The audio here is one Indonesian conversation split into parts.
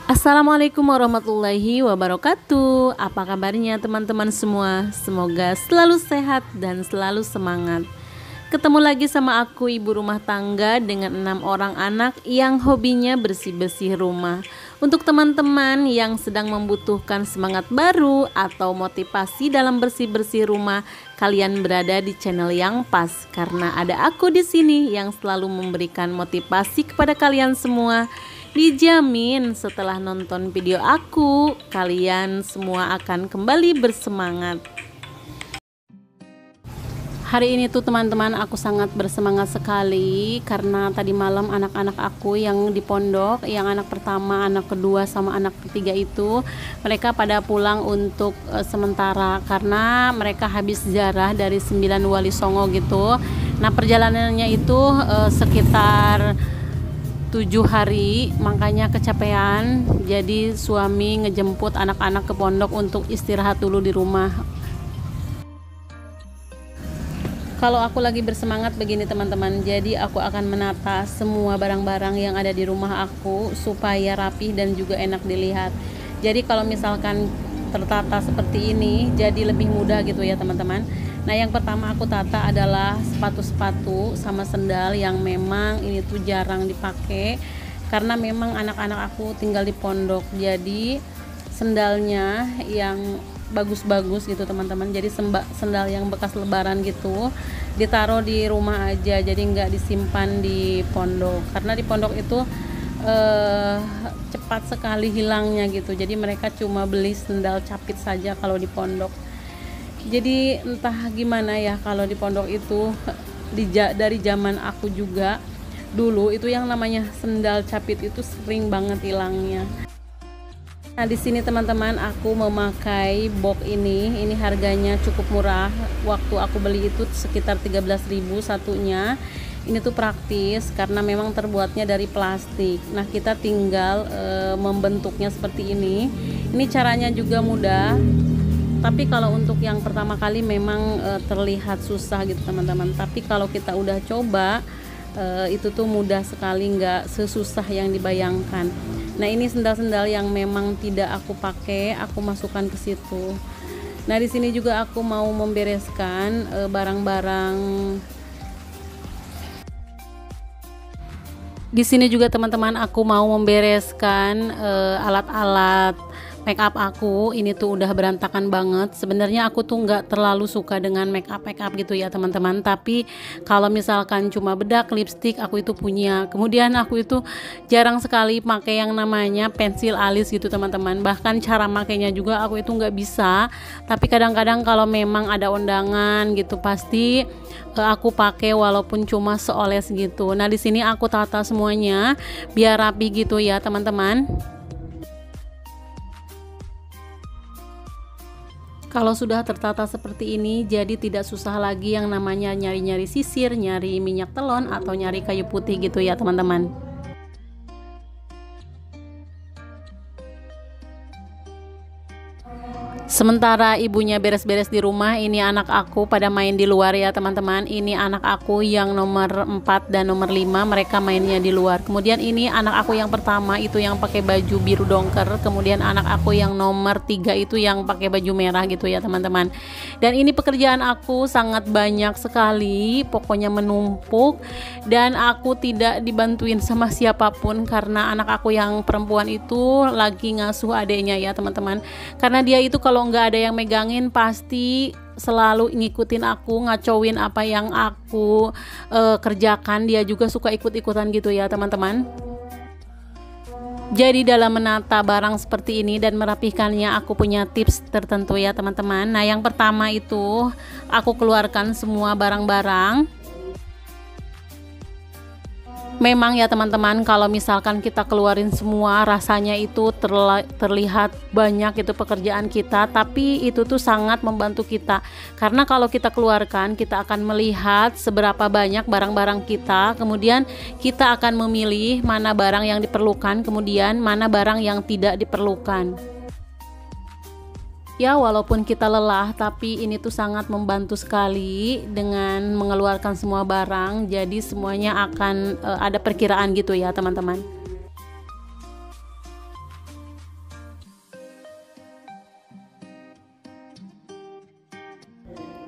Assalamualaikum warahmatullahi wabarakatuh. Apa kabarnya teman-teman semua? Semoga selalu sehat dan selalu semangat. Ketemu lagi sama aku, ibu rumah tangga dengan 6 orang anak yang hobinya bersih-bersih rumah. Untuk teman-teman yang sedang membutuhkan semangat baru atau motivasi dalam bersih-bersih rumah, kalian berada di channel yang pas karena ada aku di sini yang selalu memberikan motivasi kepada kalian semua. Dijamin setelah nonton video aku, kalian semua akan kembali bersemangat. Hari ini tuh teman-teman, aku sangat bersemangat sekali karena tadi malam anak-anak aku yang di pondok, yang anak pertama, anak kedua, sama anak ketiga itu, mereka pada pulang untuk sementara karena mereka habis ziarah dari 9 Wali Songo gitu. Nah, perjalanannya itu sekitar 7 hari, makanya kecapean. Jadi suami ngejemput anak-anak ke pondok untuk istirahat dulu di rumah. Kalau aku lagi bersemangat begini teman-teman, jadi aku akan menata semua barang-barang yang ada di rumah aku supaya rapih dan juga enak dilihat. Jadi kalau misalkan tertata seperti ini, jadi lebih mudah gitu ya teman-teman. Nah, yang pertama aku tata adalah sepatu-sepatu sama sendal yang memang ini tuh jarang dipakai karena memang anak-anak aku tinggal di pondok. Jadi sendalnya yang bagus-bagus gitu teman-teman. Jadi sendal yang bekas lebaran gitu ditaruh di rumah aja, jadi nggak disimpan di pondok karena di pondok itu cepat sekali hilangnya gitu. Jadi mereka cuma beli sendal capit saja kalau di pondok. Jadi entah gimana ya, kalau di pondok itu dari zaman aku juga dulu itu yang namanya sendal capit itu sering banget hilangnya. Nah, di sini teman-teman aku memakai box ini harganya cukup murah. Waktu aku beli itu sekitar 13.000 satunya. Ini tuh praktis karena memang terbuatnya dari plastik. Nah, kita tinggal membentuknya seperti ini. Ini caranya juga mudah. Tapi kalau untuk yang pertama kali memang terlihat susah gitu teman-teman. Tapi kalau kita udah coba itu tuh mudah sekali, nggak sesusah yang dibayangkan. Nah, ini sendal-sendal yang memang tidak aku pakai, aku masukkan ke situ. Nah, di sini juga aku mau membereskan barang-barang. Di sini juga teman-teman aku mau membereskan alat-alat make up aku. Ini tuh udah berantakan banget. Sebenarnya aku tuh nggak terlalu suka dengan make up gitu ya teman-teman. Tapi kalau misalkan cuma bedak, lipstick aku itu punya. Kemudian aku itu jarang sekali pakai yang namanya pensil alis gitu teman-teman. Bahkan cara makainya juga aku itu nggak bisa. Tapi kadang-kadang kalau memang ada undangan gitu pasti aku pakai walaupun cuma seoles gitu. Nah, di sini aku tata semuanya biar rapi gitu ya teman-teman. Kalau sudah tertata seperti ini, jadi tidak susah lagi yang namanya nyari-nyari sisir, nyari minyak telon, atau nyari kayu putih gitu ya teman-teman. Sementara ibunya beres-beres di rumah, ini anak aku pada main di luar ya teman-teman. Ini anak aku yang nomor 4 dan nomor 5, mereka mainnya di luar. Kemudian ini anak aku yang pertama itu yang pakai baju biru dongker. Kemudian anak aku yang nomor 3 itu yang pakai baju merah gitu ya teman-teman. Dan ini pekerjaan aku sangat banyak sekali, pokoknya menumpuk. Dan aku tidak dibantuin sama siapapun karena anak aku yang perempuan itu lagi ngasuh adiknya ya teman-teman. Karena dia itu kalau nggak ada yang megangin pasti selalu ngikutin aku, ngacauin apa yang aku kerjakan. Dia juga suka ikut-ikutan gitu ya teman-teman. Jadi dalam menata barang seperti ini dan merapihkannya aku punya tips tertentu ya teman-teman. Nah, yang pertama itu aku keluarkan semua barang-barang. Memang ya teman-teman, kalau misalkan kita keluarin semua rasanya itu terlihat banyak itu pekerjaan kita, tapi itu tuh sangat membantu kita karena kalau kita keluarkan kita akan melihat seberapa banyak barang-barang kita, kemudian kita akan memilih mana barang yang diperlukan, kemudian mana barang yang tidak diperlukan. Ya, walaupun kita lelah, tapi ini tuh sangat membantu sekali dengan mengeluarkan semua barang. Jadi semuanya akan ada perkiraan gitu ya teman-teman.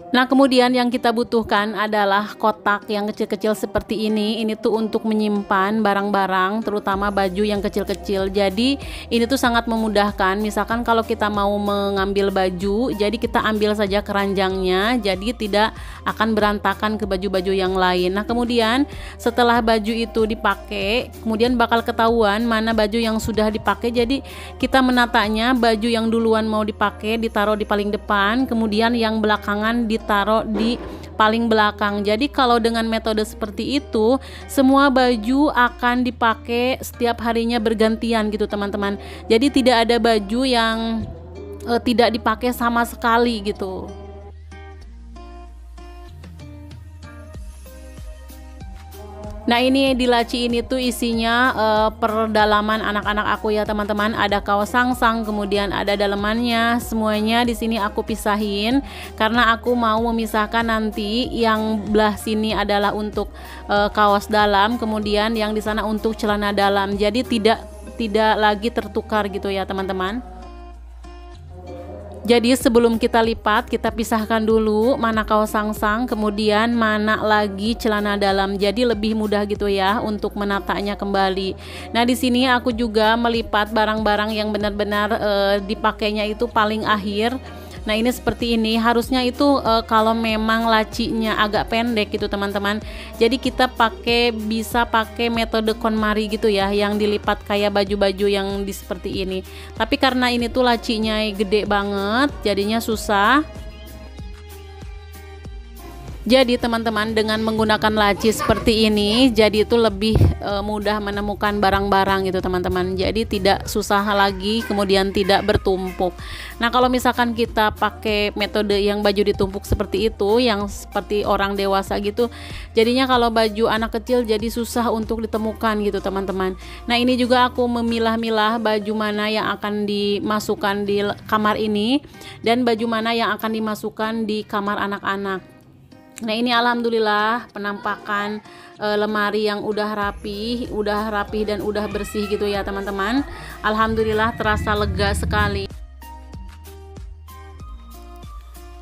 Nah, kemudian yang kita butuhkan adalah kotak yang kecil-kecil seperti ini. Ini tuh untuk menyimpan barang-barang, terutama baju yang kecil-kecil. Jadi ini tuh sangat memudahkan. Misalkan kalau kita mau mengambil baju, jadi kita ambil saja keranjangnya, jadi tidak akan berantakan ke baju-baju yang lain. Nah, kemudian setelah baju itu dipakai, kemudian bakal ketahuan mana baju yang sudah dipakai. Jadi kita menatanya, baju yang duluan mau dipakai ditaruh di paling depan, kemudian yang belakangan ditaruh di paling belakang. Jadi kalau dengan metode seperti itu, semua baju akan dipakai setiap harinya bergantian gitu teman-teman. Jadi tidak ada baju yang tidak dipakai sama sekali gitu. Nah, ini di laci ini tuh isinya perdalaman anak-anak aku ya teman-teman. Ada kaos sangsang, kemudian ada dalemannya. Semuanya di sini aku pisahin karena aku mau memisahkan nanti yang belah sini adalah untuk kaos dalam, kemudian yang di sana untuk celana dalam. Jadi tidak lagi tertukar gitu ya teman-teman. Jadi sebelum kita lipat, kita pisahkan dulu mana kaos sangsang, kemudian mana lagi celana dalam. Jadi lebih mudah gitu ya untuk menatanya kembali. Nah, di sini aku juga melipat barang-barang yang benar-benar dipakainya itu paling akhir. Nah, ini seperti ini. Harusnya itu kalau memang lacinya agak pendek gitu teman-teman. Jadi kita bisa pakai metode KonMari gitu ya, yang dilipat kayak baju-baju yang seperti ini. Tapi karena ini tuh lacinya gede banget, jadinya susah. Jadi teman-teman, dengan menggunakan laci seperti ini, jadi itu lebih mudah menemukan barang-barang gitu teman-teman. Jadi tidak susah lagi, kemudian tidak bertumpuk. Nah, kalau misalkan kita pakai metode yang baju ditumpuk seperti itu, yang seperti orang dewasa gitu, jadinya kalau baju anak kecil jadi susah untuk ditemukan gitu teman-teman. Nah, ini juga aku memilah-milah baju mana yang akan dimasukkan di kamar ini dan baju mana yang akan dimasukkan di kamar anak-anak. Nah, ini alhamdulillah penampakan lemari yang udah rapi dan udah bersih gitu ya teman-teman. Alhamdulillah terasa lega sekali.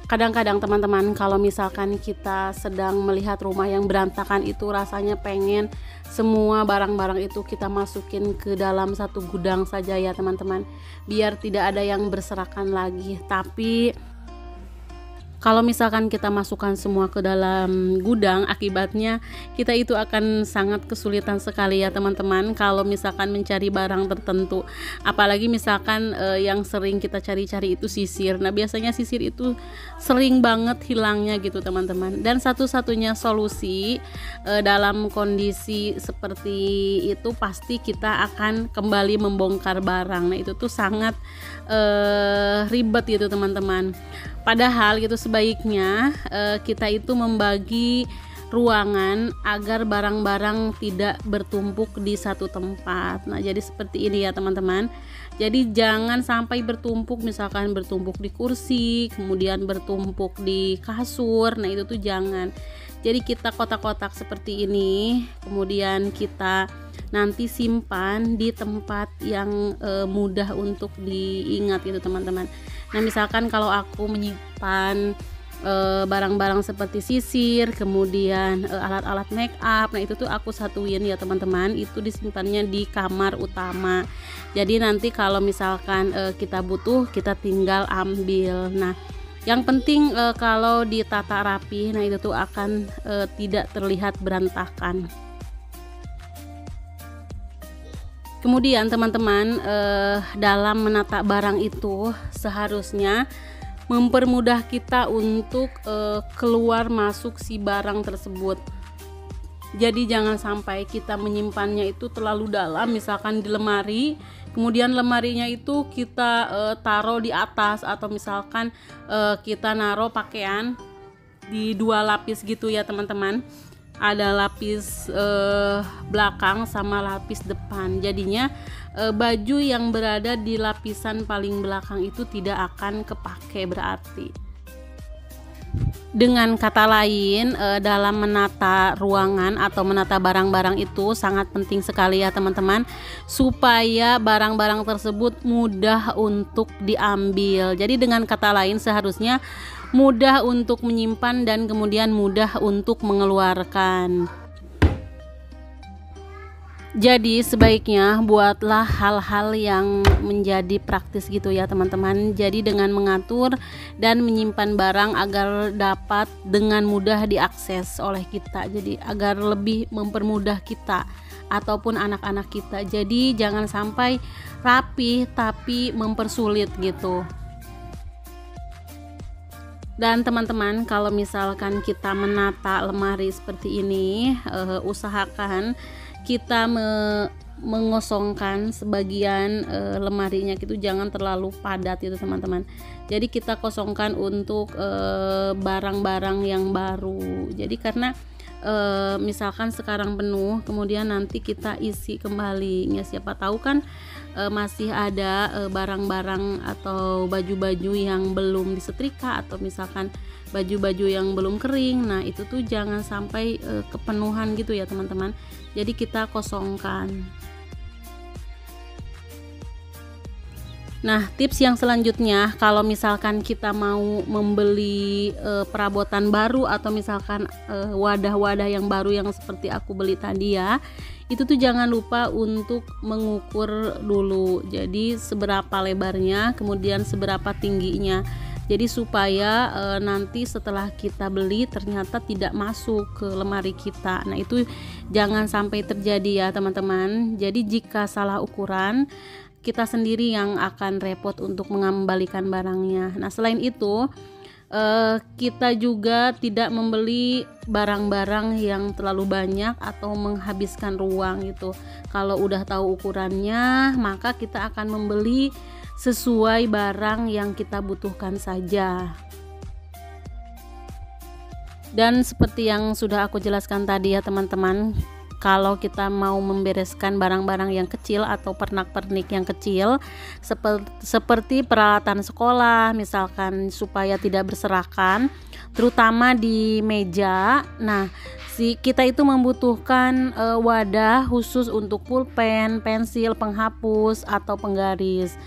Kadang-kadang teman-teman, kalau misalkan kita sedang melihat rumah yang berantakan itu, rasanya pengen semua barang-barang itu kita masukin ke dalam satu gudang saja ya teman-teman, biar tidak ada yang berserakan lagi. Tapi kalau misalkan kita masukkan semua ke dalam gudang, akibatnya kita itu akan sangat kesulitan sekali ya teman-teman kalau misalkan mencari barang tertentu. Apalagi misalkan yang sering kita cari-cari itu sisir. Nah, biasanya sisir itu sering banget hilangnya gitu teman-teman. Dan satu-satunya solusi dalam kondisi seperti itu, pasti kita akan kembali membongkar barang. Nah, itu tuh sangat ribet gitu teman-teman. Padahal gitu sebaiknya kita itu membagi ruangan agar barang-barang tidak bertumpuk di satu tempat. Nah, jadi seperti ini ya teman-teman. Jadi jangan sampai bertumpuk, misalkan bertumpuk di kursi, kemudian bertumpuk di kasur. Nah, itu tuh jangan. Jadi kita kotak-kotak seperti ini, kemudian kita nanti simpan di tempat yang mudah untuk diingat gitu teman-teman. Nah, misalkan kalau aku menyimpan barang-barang seperti sisir, kemudian alat-alat make up, nah itu tuh aku satuin ya teman-teman, itu disimpannya di kamar utama. Jadi nanti kalau misalkan kita butuh, kita tinggal ambil. Nah, yang penting kalau ditata rapi, nah itu tuh akan tidak terlihat berantakan. Kemudian teman-teman, dalam menata barang itu seharusnya mempermudah kita untuk keluar masuk si barang tersebut. Jadi jangan sampai kita menyimpannya itu terlalu dalam, misalkan di lemari, kemudian lemarinya itu kita taruh di atas, atau misalkan kita naruh pakaian di 2 lapis gitu ya teman-teman. Ada lapis belakang sama lapis depan. Jadinya baju yang berada di lapisan paling belakang itu tidak akan kepake berarti. Dengan kata lain, dalam menata ruangan atau menata barang-barang itu sangat penting sekali ya teman-teman, supaya barang-barang tersebut mudah untuk diambil. Jadi dengan kata lain, seharusnya mudah untuk menyimpan dan kemudian mudah untuk mengeluarkan. Jadi sebaiknya buatlah hal-hal yang menjadi praktis gitu ya teman-teman. Jadi dengan mengatur dan menyimpan barang agar dapat dengan mudah diakses oleh kita. Jadi agar lebih mempermudah kita ataupun anak-anak kita. Jadi jangan sampai rapi tapi mempersulit gitu. Dan teman-teman, kalau misalkan kita menata lemari seperti ini, usahakan kita mengosongkan sebagian lemarinya gitu, jangan terlalu padat itu teman-teman. Jadi kita kosongkan untuk barang-barang yang baru. Jadi karena misalkan sekarang penuh, kemudian nanti kita isi kembali, ya siapa tahu kan masih ada barang-barang atau baju-baju yang belum disetrika, atau misalkan baju-baju yang belum kering. Nah itu tuh jangan sampai kepenuhan gitu ya teman-teman. Jadi kita kosongkan. Nah, tips yang selanjutnya, kalau misalkan kita mau membeli perabotan baru atau misalkan wadah-wadah yang baru yang seperti aku beli tadi ya, itu tuh jangan lupa untuk mengukur dulu. Jadi seberapa lebarnya, kemudian seberapa tingginya. Jadi supaya nanti setelah kita beli ternyata tidak masuk ke lemari kita. Nah itu jangan sampai terjadi ya teman-teman. Jadi jika salah ukuran, kita sendiri yang akan repot untuk mengembalikan barangnya. Nah selain itu kita juga tidak membeli barang-barang yang terlalu banyak atau menghabiskan ruang gitu. Kalau udah tahu ukurannya, maka kita akan membeli sesuai barang yang kita butuhkan saja. Dan seperti yang sudah aku jelaskan tadi ya teman-teman, kalau kita mau membereskan barang-barang yang kecil atau pernak-pernik yang kecil seperti peralatan sekolah misalkan, supaya tidak berserakan terutama di meja. Nah kita itu membutuhkan wadah khusus untuk pulpen, pensil, penghapus atau penggaris.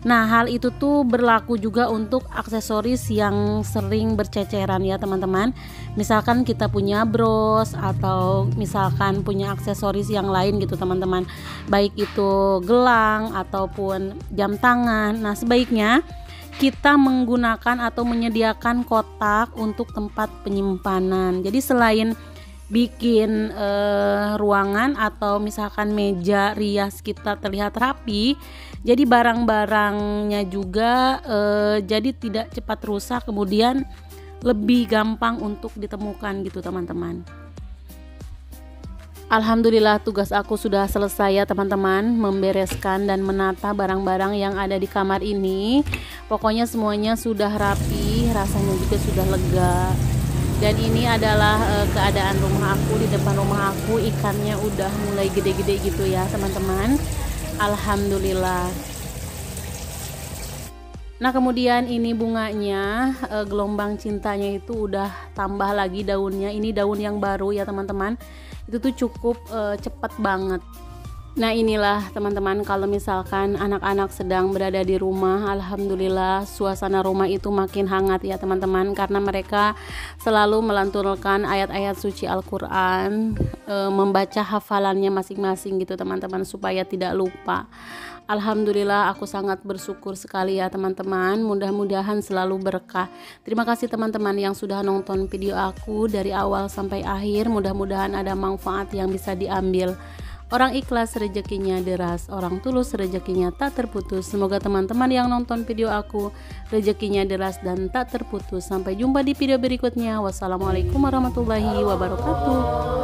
Nah hal itu tuh berlaku juga untuk aksesoris yang sering berceceran ya teman-teman. Misalkan kita punya bros atau misalkan punya aksesoris yang lain gitu teman-teman, baik itu gelang ataupun jam tangan. Nah sebaiknya kita menggunakan atau menyediakan kotak untuk tempat penyimpanan. Jadi selain bikin ruangan atau misalkan meja rias kita terlihat rapi, jadi barang-barangnya juga jadi tidak cepat rusak, kemudian lebih gampang untuk ditemukan gitu teman-teman. Alhamdulillah tugas aku sudah selesai ya teman-teman, membereskan dan menata barang-barang yang ada di kamar ini. Pokoknya semuanya sudah rapi, rasanya juga sudah lega. Dan ini adalah keadaan rumah aku. Di depan rumah aku ikannya udah mulai gede-gede gitu ya teman-teman. Alhamdulillah. Nah kemudian ini bunganya, gelombang cintanya itu udah tambah lagi daunnya. Ini daun yang baru ya teman-teman. Itu tuh cukup cepat banget. Nah inilah teman-teman, kalau misalkan anak-anak sedang berada di rumah, alhamdulillah suasana rumah itu makin hangat ya teman-teman, karena mereka selalu melantunkan ayat-ayat suci Al-Quran, membaca hafalannya masing-masing gitu teman-teman, supaya tidak lupa. Alhamdulillah aku sangat bersyukur sekali ya teman-teman, mudah-mudahan selalu berkah. Terima kasih teman-teman yang sudah nonton video aku dari awal sampai akhir, mudah-mudahan ada manfaat yang bisa diambil. Orang ikhlas rezekinya deras, orang tulus rezekinya tak terputus. Semoga teman-teman yang nonton video aku rezekinya deras dan tak terputus. Sampai jumpa di video berikutnya. Wassalamualaikum warahmatullahi wabarakatuh.